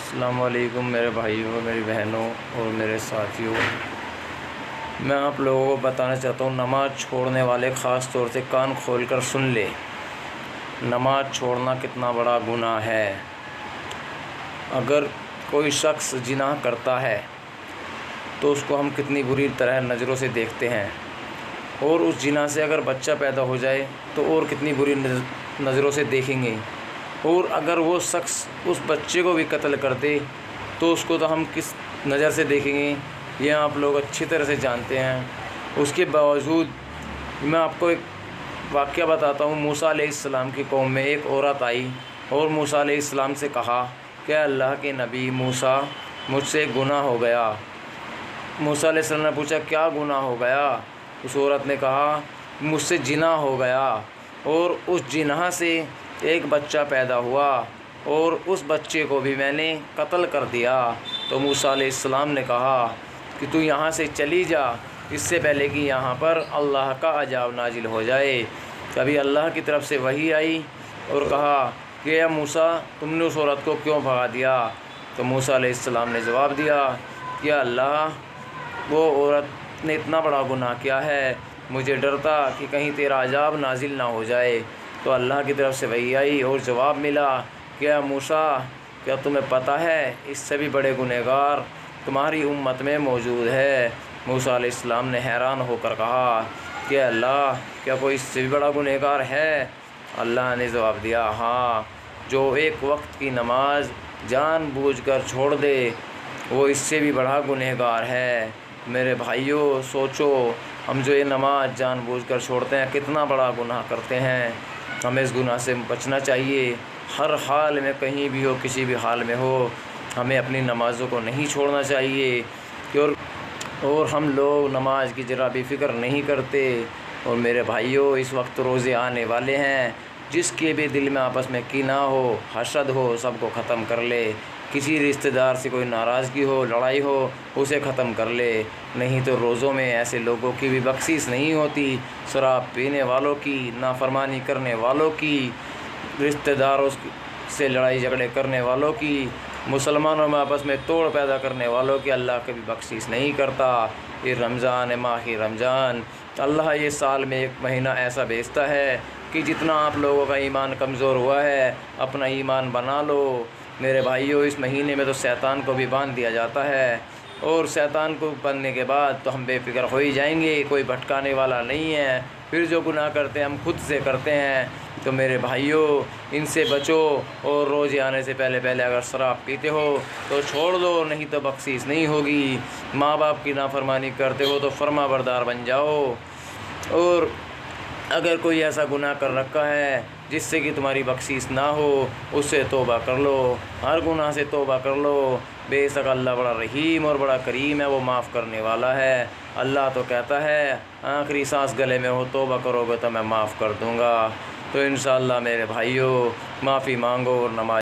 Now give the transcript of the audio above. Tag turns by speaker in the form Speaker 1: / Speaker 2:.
Speaker 1: السلام علیکم میرے بھائیوں، میری بہنوں اور میرے ساتھیوں۔ میں آپ لوگوں کو بتانا چاہتا ہوں، نماز چھوڑنے والے خاص طور سے کان کھول کر سن لے۔ نماز چھوڑنا کتنا بڑا گناہ ہے۔ اگر کوئی شخص زنا کرتا ہے تو اس کو ہم کتنی بری طرح نظروں سے دیکھتے ہیں، اور اس زنا سے اگر بچہ پیدا ہو جائے تو اور کتنی بری نظروں سے دیکھیں گے۔ اور اگر وہ شخص اس بچے کو بھی قتل کر دے تو اس کو تو ہم کس نظر سے دیکھیں گے، یہ آپ لوگ اچھی طرح سے جانتے ہیں۔ اس کے باوجود میں آپ کو ایک واقعہ بتاتا ہوں۔ موسیٰ علیہ السلام کی قوم میں ایک عورت آئی اور موسیٰ علیہ السلام سے کہا کہ اللہ کے نبی موسیٰ، مجھ سے گناہ ہو گیا۔ موسیٰ علیہ السلام نے پوچھا کیا گناہ ہو گیا؟ اس عورت نے کہا مجھ سے زنا ہو گیا، اور اس زنا سے ایک بچہ پیدا ہوا اور اس بچے کو بھی میں نے قتل کر دیا۔ تو موسیٰ علیہ السلام نے کہا کہ تو یہاں سے چلی جا، اس سے پہلے کہ یہاں پر اللہ کا عذاب نازل ہو جائے۔ کبھی اللہ کی طرف سے وحی آئی اور کہا کہ اے موسیٰ، تم نے اس عورت کو کیوں بھگا دیا؟ تو موسیٰ علیہ السلام نے جواب دیا کہ اللہ، وہ عورت نے اتنا بڑا گناہ کیا ہے، مجھے ڈر تھا کہ کہیں تیرا عذاب نازل نہ ہو جائے۔ تو اللہ کی طرف سے وحی آئی اور جواب ملا کہ اے موسیٰ، کیا تمہیں پتہ ہے اس سے بھی بڑے گنہگار تمہاری امت میں موجود ہے؟ موسیٰ علیہ السلام نے حیران ہو کر کہا کہ اللہ، کیا کوئی اس سے بھی بڑا گنہگار ہے؟ اللہ نے جواب دیا ہاں، جو ایک وقت کی نماز جان بوجھ کر چھوڑ دے وہ اس سے بھی بڑا گنہگار ہے۔ میرے بھائیوں، سوچو، ہم جو یہ نماز جان بوجھ کر چھوڑتے ہیں کتنا بڑا گناہ کرتے ہیں۔ ہمیں اس گناہ سے بچنا چاہیے۔ ہر حال میں، کہیں بھی ہو، کسی بھی حال میں ہو، ہمیں اپنی نمازوں کو نہیں چھوڑنا چاہیے۔ اور ہم لوگ نماز کی ذرا بھی فکر نہیں کرتے۔ اور میرے بھائیوں، اس وقت روزے آنے والے ہیں، جس کے بھی دل میں آپس میں کینہ ہو، حسد ہو، سب کو ختم کر لے۔ کسی رشتہ دار سے کوئی ناراضگی ہو، لڑائی ہو، اسے ختم کر لے، نہیں تو روزوں میں ایسے لوگوں کی بھی بخشش نہیں ہوتی، شراب پینے والوں کی، نافرمانی کرنے والوں کی، رشتہ داروں سے لڑائی جھگڑے کرنے والوں کی، مسلمانوں میں آپس میں توڑ پیدا کرنے والوں کی اللہ کبھی بخشش نہیں کرتا۔ یہ رمضان ہے، ماہ رمضان، اللہ یہ سال میں ایک مہینہ ایسا بھیجتا ہے کہ جتنا آپ لوگوں کا ایمان کمزور ہوا ہے، اپنا ایمان بنا لو۔ میرے بھائیوں، اس مہینے میں تو شیطان کو بھی باندھ دیا جاتا ہے، اور شیطان کو بننے کے بعد تو ہم بے فکر ہو ہی جائیں گے، کوئی بھٹکانے والا نہیں ہے۔ پھر جو گناہ کرتے ہیں ہم خود سے کرتے ہیں۔ تو میرے بھائیوں، ان سے بچو، اور روزے آنے سے پہلے اگر شراب پیتے ہو تو چھوڑ دو، نہیں تو بخشش نہیں ہوگی۔ ماں باپ کی نافرمانی کرتے ہو تو فرما بردار بن جاؤ۔ اور اگر کوئی ایسا گناہ کر رکھا ہے جس سے کہ تمہاری بخشش نہ ہو، اس سے توبہ کر لو، ہر گناہ سے توبہ کر لو۔ بے شک اللہ بڑا رحیم اور بڑا کریم ہے، وہ معاف کرنے والا ہے۔ اللہ تو کہتا ہے آخری سانس گلے میں ہو، توبہ کرو گے تو میں معاف کر دوں گا۔ تو انشاءاللہ میرے بھائیوں، معافی مانگو اور نماز